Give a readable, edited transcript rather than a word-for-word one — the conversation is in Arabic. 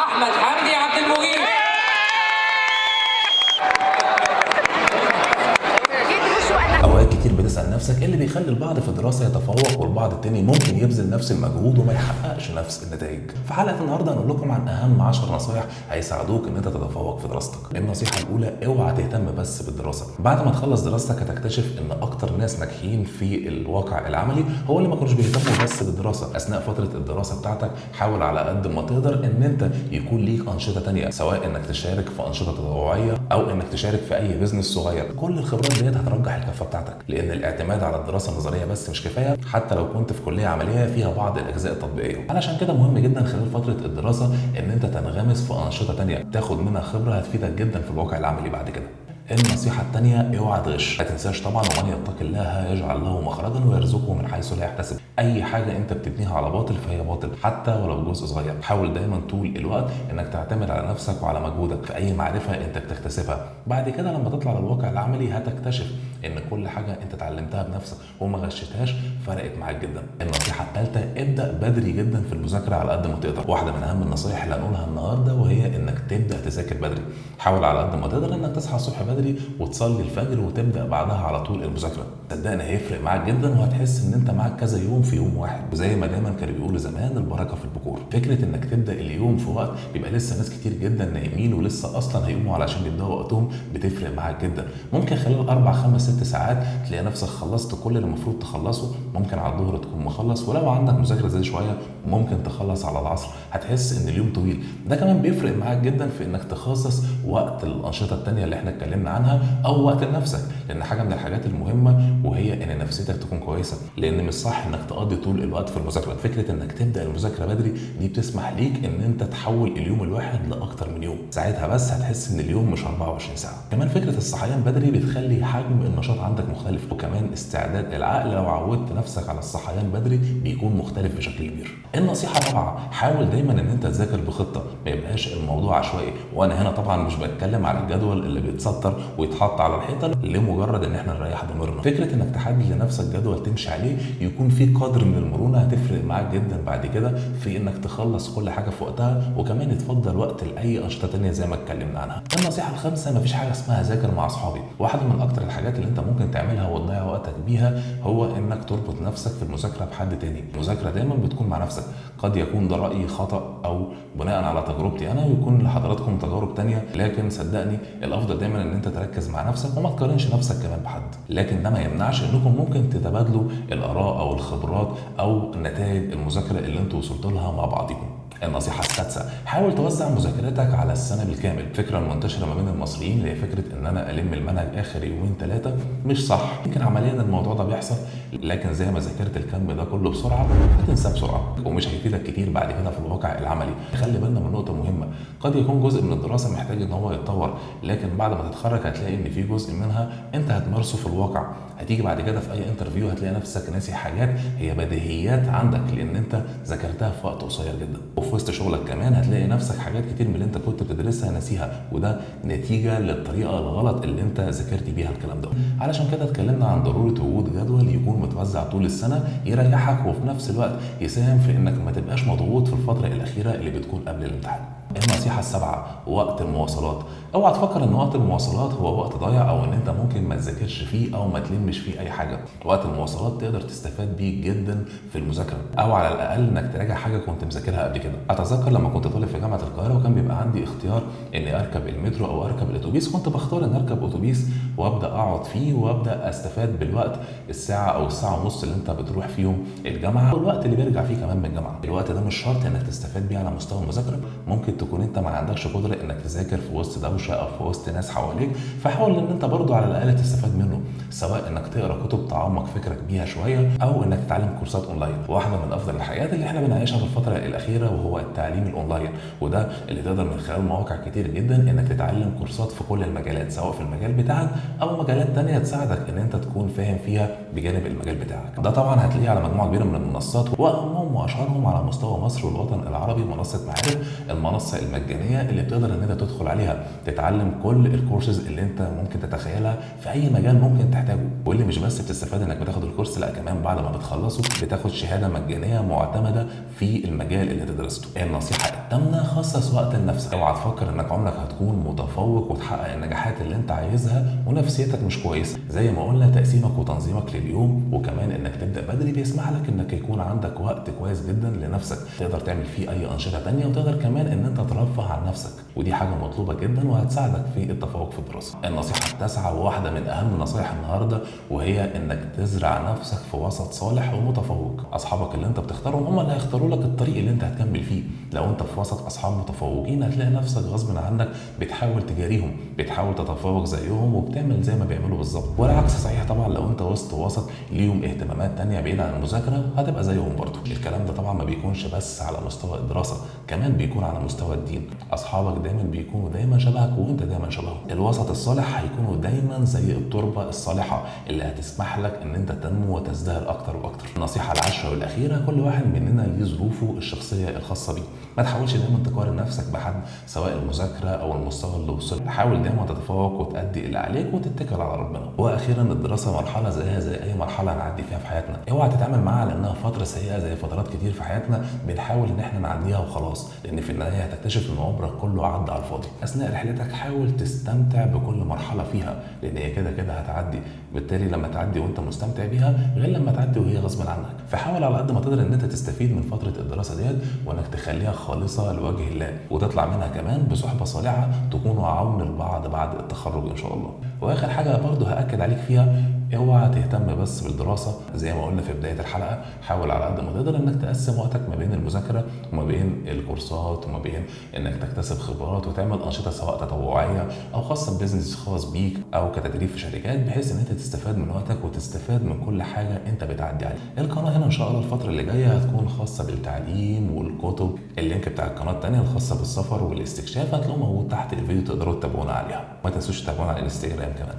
احمد حمدي عبد المجيد. اوقات كتير بتسال نفسك ايه اللي بيخلي البعض في الدراسه يتفوق والبعض التاني ممكن يبذل نفس المجهود وما يحققش نفس النتائج. في حلقه النهارده هنقول لكم عن اهم 10 نصايح هيساعدوك ان انت تتفوق في دراستك. النصيحه الاولى، اوعى تهتم بس بالدراسه. بعد ما تخلص دراستك هتكتشف ان اكتر ناس ناجحين في الواقع العملي هو اللي ما كانوش بيهتموا بس بالدراسه. اثناء فتره الدراسه بتاعتك حاول على قد ما تقدر ان انت يكون ليك انشطه تانيه، سواء انك تشارك في انشطه تطوعيه او انك تشارك في اي بزنس صغير. كل الخبرات ديت هترجح الكفه بتاعتك، لان الاعتماد على الدراسه النظريه بس مش كفايه حتى لو كنت في كليه عمليه فيها بعض الاجزاء التطبيقيه. علشان كده مهم جدا خلال فتره الدراسه ان انت تنغمس في انشطه تانيه تاخد منها خبره هتفيدك جدا في الواقع العملي بعد كده. النصيحة الثانية، اوعى تغش. ما تنساش طبعا ومن يتق الله يجعل له مخرجا ويرزقه من حيث لا يحتسب. اي حاجة انت بتبنيها على باطل فهي باطل حتى ولو جزء صغير. حاول دايما طول الوقت انك تعتمد على نفسك وعلى مجهودك في اي معرفة انت بتكتسبها. بعد كده لما تطلع للواقع العملي هتكتشف ان كل حاجة انت اتعلمتها بنفسك وما غشتهاش فرقت معاك جدا. النصيحة الثالثة، ابدأ بدري جدا في المذاكرة على قد ما تقدر. واحدة من اهم النصايح اللي هنقولها النهارده وهي انك تبدأ تذاكر بدري. حاول على قد ما تقدر انك تصحى الصبح بدري وتصلي الفجر وتبدا بعدها على طول المذاكره. صدقني هيفرق معاك جدا وهتحس ان انت معاك كذا يوم في يوم واحد، وزي ما دايما كانوا بيقولوا زمان البركه في البكور. فكره انك تبدا اليوم في وقت بيبقى لسه ناس كتير جدا نايمين ولسه اصلا هيقوموا علشان يبداوا وقتهم بتفرق معاك جدا. ممكن خلال 4 5 6 ساعات تلاقي نفسك خلصت كل اللي المفروض تخلصه. ممكن على الظهر تكون مخلص، ولو عندك مذاكره زي شويه ممكن تخلص على العصر. هتحس ان اليوم طويل. ده كمان بيفرق معاك جدا في انك تخصص وقت الانشطه الثانيه اللي احنا اتكلمنا عنها او وقت لنفسك، لان حاجه من الحاجات المهمه وهي ان نفسيتك تكون كويسه. لان مش صح انك تقضي طول الوقت في المذاكره. فكره انك تبدا المذاكره بدري دي بتسمح ليك ان انت تحول اليوم الواحد لاكتر من يوم. ساعتها بس هتحس ان اليوم مش 24 ساعه. كمان فكره الصحيان بدري بتخلي حجم النشاط عندك مختلف، وكمان استعداد العقل لو عودت نفسك على الصحيان بدري بيكون مختلف بشكل كبير. النصيحه الرابعه، حاول دايما ان انت تذاكر بخطه، ما يبقاش الموضوع عشوائي. وانا هنا طبعا مش بتكلم على الجدول اللي بيتسطر ويتحط على الحيطه لمجرد ان احنا نريح ضميرنا. فكره انك تحدد لنفسك جدول تمشي عليه يكون فيه قدر من المرونه هتفرق معاك جدا بعد كده في انك تخلص كل حاجه في وقتها، وكمان يتفضل وقت لاي انشطه ثانيه زي ما اتكلمنا عنها. النصيحه الخامسه، مفيش حاجه اسمها ذاكر مع اصحابي. واحده من اكتر الحاجات اللي انت ممكن تعملها وتضيع وقتك بيها هو انك تربط نفسك في المذاكره بحد تاني. المذاكره دايما بتكون مع نفسك. قد يكون ده رايي خطا او بناء على تجربتي انا، ويكون لحضراتكم تجارب تانيه، لكن صدقني الافضل دايما ان انت تركز مع نفسك وما تقارنش نفسك كمان بحد. لكن ده ما يمنعش انكم ممكن تتبادلوا الاراء او الخبرات او نتائج المذاكره اللي انتوا وصلتوا لها مع بعضكم. النصيحة السادسة، حاول توزع مذاكرتك على السنة بالكامل. الفكرة المنتشرة ما بين المصريين اللي هي فكرة ان انا الم المنهج اخر يومين 3 مش صح. يمكن عمليا الموضوع ده بيحصل، لكن زي ما ذاكرت الكم ده كله بسرعة هتنساه بسرعة ومش هيفيدك كتير بعد كده في الواقع العملي. خلي بالنا من نقطة مهمة، قد يكون جزء من الدراسة محتاج ان هو يتطور، لكن بعد ما تتخرج هتلاقي ان في جزء منها انت هتمارسه في الواقع. هتيجي بعد كده في اي انترفيو هتلاقي نفسك ناسي حاجات هي بديهيات عندك لان انت ذاكرتها في وقت قصير جدا. وفي وسط شغلك كمان هتلاقي نفسك حاجات كتير من اللي انت كنت بتدرسها ناسيها، وده نتيجه للطريقه الغلط اللي انت ذاكرت بيها الكلام ده. علشان كده اتكلمنا عن ضروره وجود جدول يكون متوزع طول السنه يريحك وفي نفس الوقت يساهم في انك ما تبقاش مضغوط في الفتره الاخيره اللي بتكون قبل الامتحان. النصيحه السابعه، وقت المواصلات. اوعى تفكر ان وقت المواصلات هو وقت ضايع او ان انت ممكن ما تذاكرش فيه او ما تلمش فيه اي حاجه. وقت المواصلات تقدر تستفاد بيه جدا في المذاكره، او على الاقل انك تراجع حاجه كنت مذاكرها قبل كده. اتذكر لما كنت طالب في جامعه القاهره وكان بيبقى عندي اختيار اني اركب المترو او اركب الاتوبيس، كنت بختار ان اركب اتوبيس وابدا اقعد فيه وابدا استفاد بالوقت، الساعه او الساعه ونص اللي انت بتروح فيهم الجامعه والوقت اللي بيرجع فيه كمان من الجامعه. الوقت ده مش شرط انك تستفاد بيه على مستوى المذاكره، ممكن تكون انت ما عندكش قدره انك تذاكر في وسط دوشه او في وسط ناس حواليك، فحاول ان انت برضو على الاقل تستفاد منه، سواء انك تقرا كتب تعمق فكرك بيها شويه او انك تتعلم كورسات اونلاين. واحده من افضل الحاجات اللي احنا بنعيشها في الفتره الاخيره وهو التعليم الاونلاين، وده اللي تقدر من خلال مواقع كتير جدا انك تتعلم كورسات في كل المجالات، سواء في المجال بتاعك او مجالات تانية تساعدك ان انت تكون فاهم فيها بجانب المجال بتاعك. ده طبعا هتلاقيه على مجموعه كبيره من المنصات، واهمهم واشهرهم على مستوى مصر والوطن العربي منصه معارف، المنصه المجانيه اللي بتقدر ان انت تدخل عليها تتعلم كل الكورسز اللي انت ممكن تتخيلها في اي مجال ممكن تحتاجه. واللي مش بس بتستفاد انك بتاخد الكورس، لا كمان بعد ما بتخلصه بتاخد شهاده مجانيه معتمده في المجال اللي درسته. النصيحه الثامنه: خصص وقت لنفسك. اوعى تفكر انك عمرك هتكون متفوق وتحقق النجاحات اللي انت عايزها ونفسيتك مش كويسه. زي ما قلنا، تقسيمك وتنظيمك لليوم وكمان انك تبدا بدري بيسمح لك انك يكون عندك وقت كويس جدا لنفسك تقدر تعمل فيه اي انشطه تانية، وتقدر كمان ان انت ترفه عن نفسك، ودي حاجه مطلوبه جدا وهتساعدك في التفوق في الدراسه. النصيحه التاسعه وواحده من اهم نصايح النهارده، وهي انك تزرع نفسك في وسط صالح ومتفوق. اصحابك اللي انت بتختارهم هم اللي هيختاروا لك الطريق اللي انت هتكمل فيه. لو انت في وسط اصحاب متفوقين هتلاقي نفسك غصب عنك بتحاول تجاريهم، بتحاول تتفوق زيهم وبتعمل زي ما بيعملوا بالظبط. والعكس صحيح طبعا، لو انت وسط ليهم اهتمامات تانية بعيدة عن المذاكره هتبقى زيهم برضه. الكلام ده طبعا ما بيكونش بس على مستوى الدراسه، كمان بيكون على مستوى الدين. اصحابك دايما بيكونوا دايما شبهك وانت دايما شبههم. الوسط الصالح هيكونوا دايما زي التربه الصالحه اللي هتسمح لك ان انت تنمو وتزدهر اكتر واكتر. النصيحه العاشره والاخيره: كل واحد مننا ليه ظروفه الشخصيه الخاصه بيه. ما تحاولش دايما تقارن نفسك بحد، سواء المذاكره او المستوى اللي وصل. حاول دايما تتفوق وتأدي اللي عليك وتتكل على ربنا. واخيرا، الدراسه مرحله زيها زي اي مرحله نعدي فيها في حياتنا. اوعى تتعامل معاها على انها فتره سيئه زي فترات كتير في حياتنا بنحاول ان احنا نعديها وخلاص، لان في النهايه هتكتشف ان عمرك كله عدى على الفاضي. اثناء رحلتك حاول تستمتع بكل مرحله فيها، لان هي كده كده هتعدي. بالتالي لما تعدي وانت مستمتع بيها غير لما تعدي وهي غصب عنك. فحاول على قد ما تقدر ان انت تستفيد من فتره الدراسه ديت، وانك تخليها خالصه لوجه الله، وتطلع منها كمان بصحبه صالحه تكونوا عون لبعض بعد التخرج ان شاء الله. واخر حاجه برضه هاكد عليك فيها: اوعى تهتم بس بالدراسه. زي ما قلنا في بدايه الحلقه، حاول على قد ما تقدر انك تقسم وقتك ما بين المذاكره وما بين الكورسات وما بين انك تكتسب خبرات وتعمل انشطه سواء تطوعيه او خاصه ببزنس خاص بيك او كتدريب في شركات، بحيث ان انت تستفاد من وقتك وتستفاد من كل حاجه انت بتعدي عليها. القناه هنا ان شاء الله الفتره اللي جايه هتكون خاصه بالتعليم والكتب. اللينك بتاع القناه الثانيه الخاصه بالسفر والاستكشاف هتلاقوه موجود تحت الفيديو، تقدروا تتابعونا عليها. ما تنسوش تتابعونا على الانستجرام كمان.